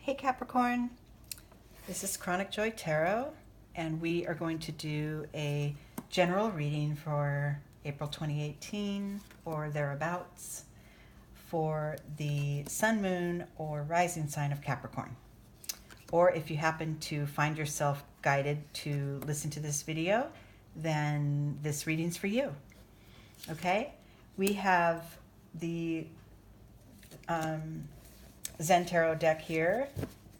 Hey Capricorn, this is Chronic Joy Tarot, and we are going to do a general reading for April 2018 or thereabouts for the sun, moon, or rising sign of Capricorn. Or if you happen to find yourself guided to listen to this video, then this reading's for you. Okay? We have the Zen Tarot deck here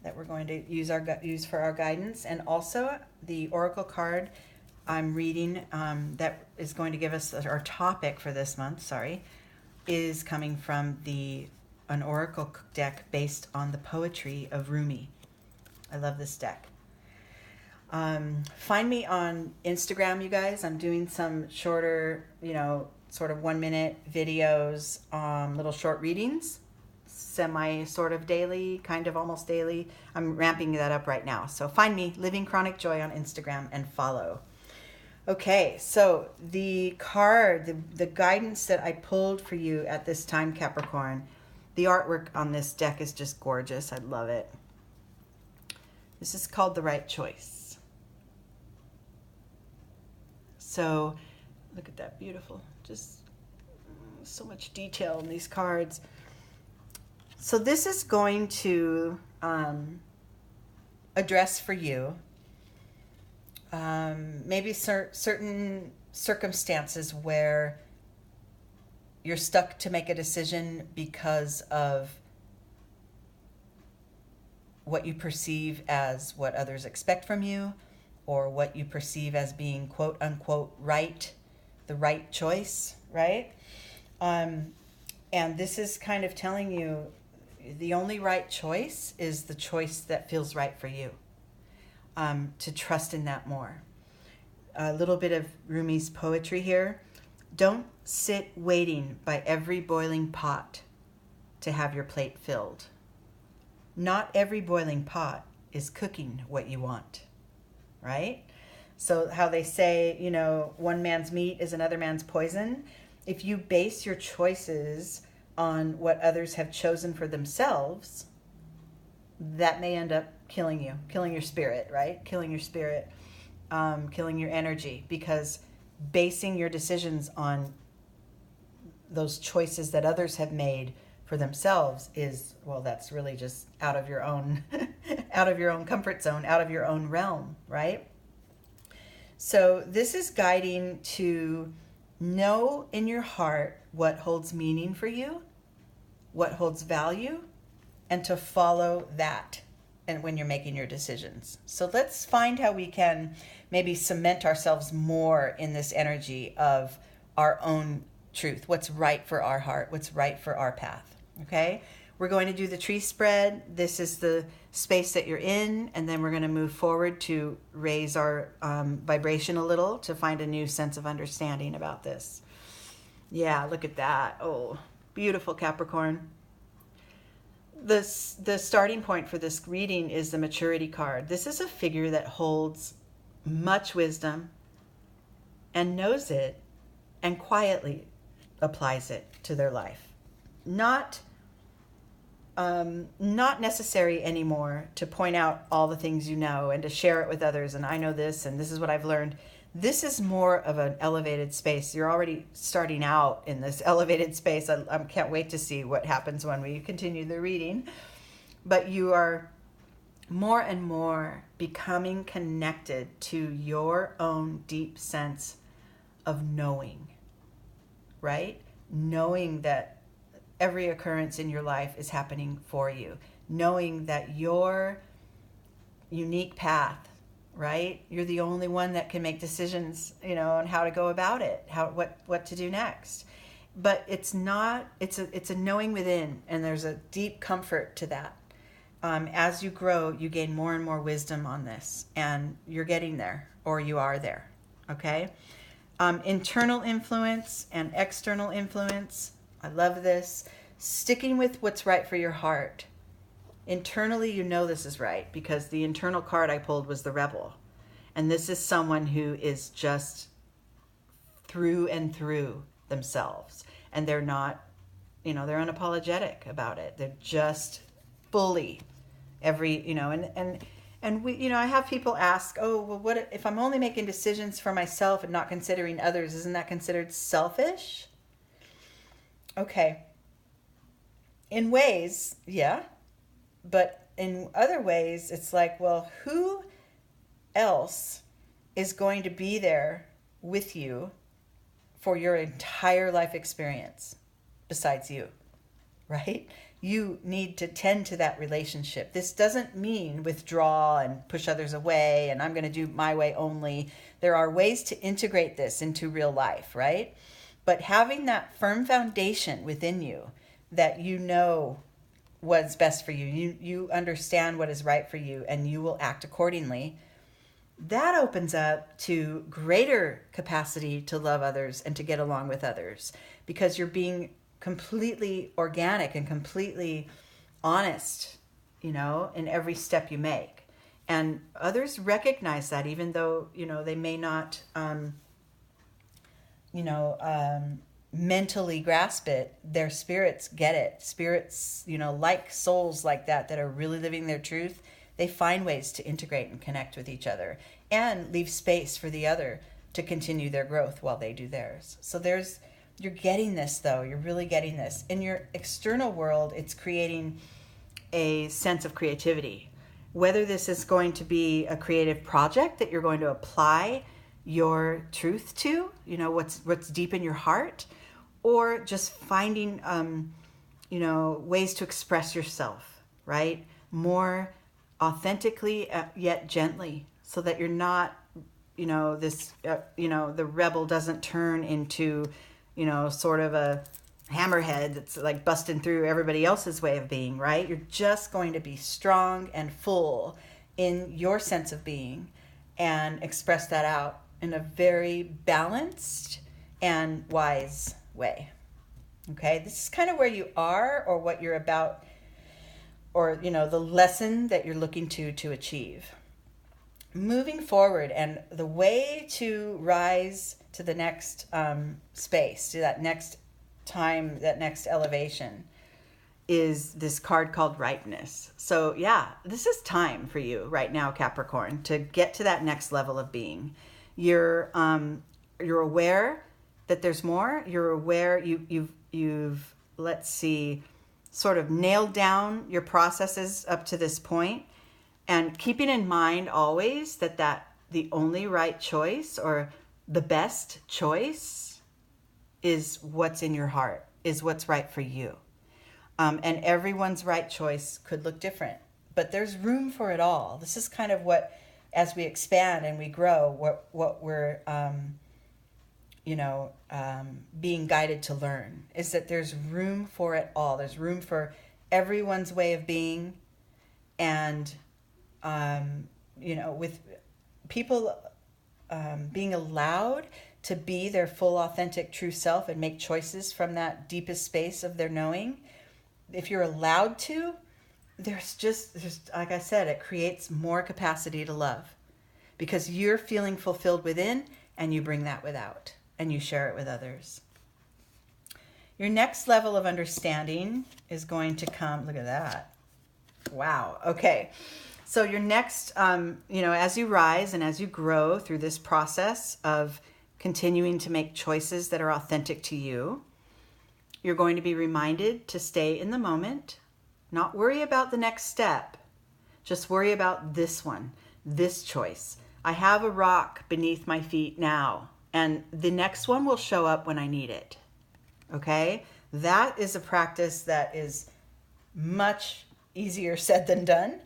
that we're going to use for our guidance, and also the oracle card I'm reading that is going to give us our topic for this month. Is coming from an oracle deck based on the poetry of Rumi. I love this deck. Find me on Instagram, you guys. I'm doing some shorter, sort of 1 minute videos, little short readings. Semi sort of daily, kind of almost daily. I'm ramping that up right now. So find me, Living Chronic Joy, on Instagram and follow. Okay, so the card, the guidance that I pulled for you at this time, Capricorn, the artwork on this deck is just gorgeous. I love it. This is called The Right Choice. So look at that, beautiful. Just so much detail in these cards. So this is going to address for you maybe certain circumstances where you're stuck to make a decision because of what you perceive as what others expect from you, or what you perceive as being quote unquote right, the right choice, right? And this is kind of telling you the only right choice is the choice that feels right for you. To trust in that more. A little bit of Rumi's poetry here. Don't sit waiting by every boiling pot to have your plate filled. Not every boiling pot is cooking what you want, right? So how they say, one man's meat is another man's poison. If you base your choices on what others have chosen for themselves, that may end up killing you, killing your spirit, right? Killing your spirit, killing your energy, because basing your decisions on those choices that others have made for themselves is, well, that's really just out of your own, out of your own comfort zone, out of your own realm, right? So this is guiding to know in your heart what holds meaning for you, what holds value, and to follow that and when you're making your decisions. So let's find how we can maybe cement ourselves more in this energy of our own truth, what's right for our heart, what's right for our path, okay? We're going to do the tree spread. This is the space that you're in, and then we're going to move forward to raise our vibration a little to find a new sense of understanding about this. Yeah, look at that. Oh, beautiful, Capricorn. The starting point for this reading is the maturity card. This is a figure that holds much wisdom and knows it and quietly applies it to their life. Not necessary anymore to point out all the things you know and to share it with others, and I know this and this is what I've learned. This is more of an elevated space. You're already starting out in this elevated space. I can't wait to see what happens when we continue the reading. But you are more and more becoming connected to your own deep sense of knowing, right? Knowing that every occurrence in your life is happening for you. Knowing that your unique path, right? You're the only one that can make decisions, on how to go about it, what to do next. But it's a knowing within, and there's a deep comfort to that. As you grow, you gain more and more wisdom on this, and you're getting there, or you are there, okay? Internal influence and external influence. I love this. Sticking with what's right for your heart. Internally, this is right, because the internal card I pulled was the rebel. And this is someone who is just through and through themselves. And they're not, they're unapologetic about it. They're just fully every, and we, I have people ask, oh, well, what if I'm only making decisions for myself and not considering others? Isn't that considered selfish? Okay. In ways, yeah. But in other ways, it's like, well, who else is going to be there with you for your entire life experience besides you, right? You need to tend to that relationship. This doesn't mean withdraw and push others away and I'm going to do my way only. There are ways to integrate this into real life, right? But having that firm foundation within you that you know what's best for you, you understand what is right for you, and you will act accordingly, that opens up to greater capacity to love others and to get along with others, because you're being completely organic and completely honest, in every step you make. And others recognize that, even though, they may not, mentally grasp it, their spirits get it. Spirits, like souls like that are really living their truth, they find ways to integrate and connect with each other and leave space for the other to continue their growth while they do theirs. So you're getting this, though. You're really getting this. In your external world, it's creating a sense of creativity. Whether this is going to be a creative project that you're going to apply your truth to, what's deep in your heart, or just finding, ways to express yourself, right? More authentically, yet gently, so that you're not, the rebel doesn't turn into, sort of a hammerhead that's like busting through everybody else's way of being, right? You're just going to be strong and full in your sense of being and express that out in a very balanced and wise way. Okay, this is kind of where you are, or what you're about, or the lesson that you're looking to achieve. Moving forward, and the way to rise to the next space, to that next time, that next elevation, is this card called ripeness. So yeah, this is time for you right now, Capricorn, to get to that next level of being. You're aware that there's more. You're aware you've let's see, sort of nailed down your processes up to this point, and keeping in mind always that the only right choice, or the best choice, is what's in your heart, is what's right for you. And everyone's right choice could look different, but there's room for it all. This is kind of what, as we expand and we grow, what we're being guided to learn, is that there's room for it all. There's room for everyone's way of being, and with people being allowed to be their full, authentic, true self and make choices from that deepest space of their knowing. If you're allowed to, there's like I said, it creates more capacity to love, because you're feeling fulfilled within and you bring that without and you share it with others. Your next level of understanding is going to come. Look at that. Wow. Okay. So your next, as you rise and as you grow through this process of continuing to make choices that are authentic to you, you're going to be reminded to stay in the moment, not worry about the next step, just worry about this one, this choice. I have a rock beneath my feet now, and the next one will show up when I need it. Okay? That is a practice that is much easier said than done,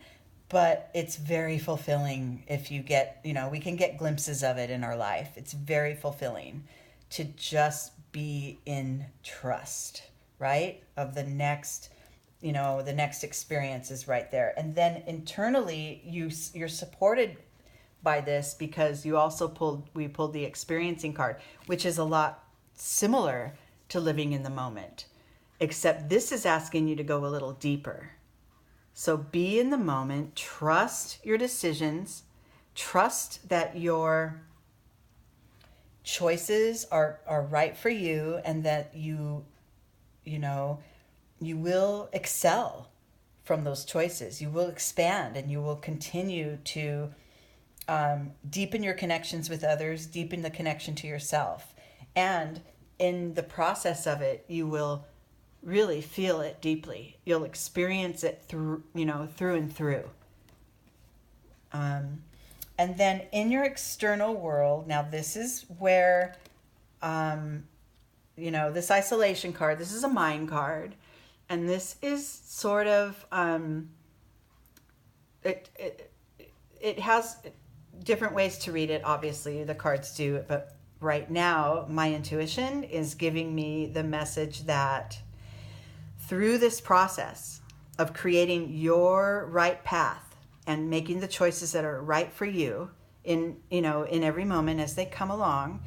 but it's very fulfilling if you get, we can get glimpses of it in our life. It's very fulfilling to just be in trust, right? Of the next, the next experience is right there. And then internally, you're supported by this, because you also we pulled the experiencing card, which is a lot similar to living in the moment, except this is asking you to go a little deeper. So be in the moment, trust your decisions, trust that your choices are right for you, and that you will excel from those choices. You will expand, and you will continue to deepen your connections with others, deepen the connection to yourself. And in the process of it, you will really feel it deeply. You'll experience it through and through. And then in your external world, now this is where, this isolation card, this is a mind card. And this is sort of, it has different ways to read it. Obviously, the cards do it. But right now, my intuition is giving me the message that through this process of creating your right path and making the choices that are right for you in every moment as they come along,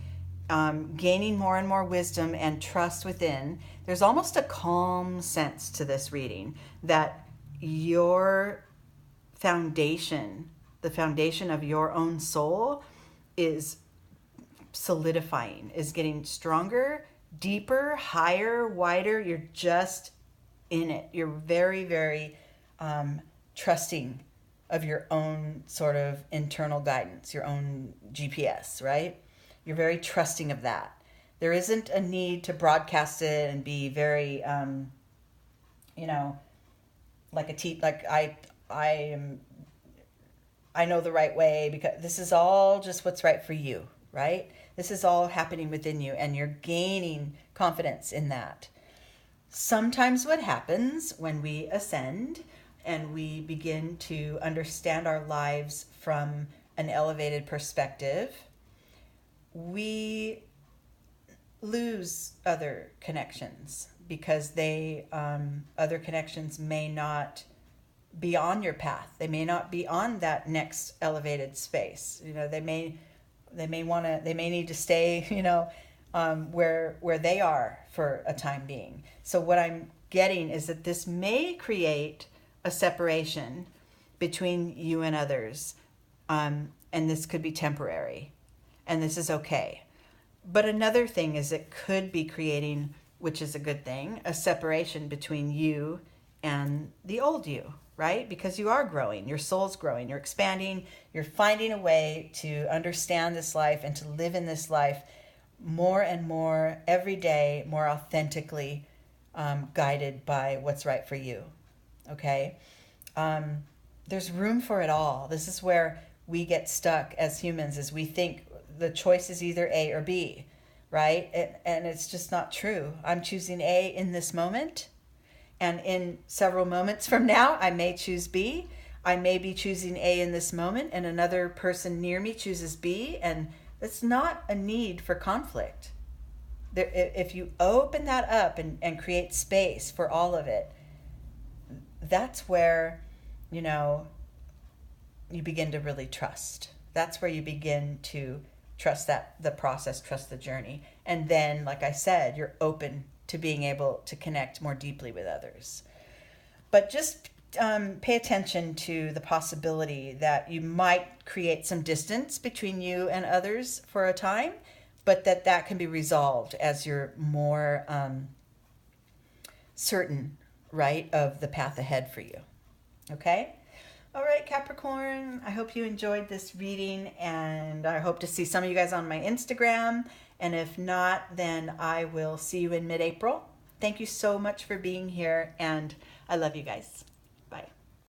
gaining more and more wisdom and trust within, there's almost a calm sense to this reading that your foundation, the foundation of your own soul, is solidifying, is getting stronger, deeper, higher, wider. You're just in it. You're very, very trusting of your own sort of internal guidance, your own GPS, right? You're very trusting of that. There isn't a need to broadcast it and be very, I know the right way, because this is all just what's right for you, right? This is all happening within you, and you're gaining confidence in that. Sometimes what happens when we ascend and we begin to understand our lives from an elevated perspective, we lose other connections because other connections may not be on your path. They may not be on that next elevated space. They may need to stay, where they are for a time being. So what I'm getting is that this may create a separation between you and others. And this could be temporary, and this is okay. But another thing is it could be creating, which is a good thing, a separation between you and the old you, right? Because you are growing, your soul's growing, you're expanding, you're finding a way to understand this life and to live in this life more and more every day, more authentically, guided by what's right for you, okay? There's room for it all. This is where we get stuck as humans, is we think the choice is either A or B, right? And it's just not true. I'm choosing A in this moment, and in several moments from now, I may choose B. I may be choosing A in this moment, and another person near me chooses B, and it's not a need for conflict. If you open that up and create space for all of it, that's where, you begin to really trust. That's where you begin to trust the process, trust the journey. And then, like I said, you're open to being able to connect more deeply with others. But just pay attention to the possibility that you might create some distance between you and others for a time, but that can be resolved as you're more certain, right, of the path ahead for you. Okay? All right, Capricorn, I hope you enjoyed this reading, and I hope to see some of you guys on my Instagram. And if not, then I will see you in mid-April. Thank you so much for being here, and I love you guys.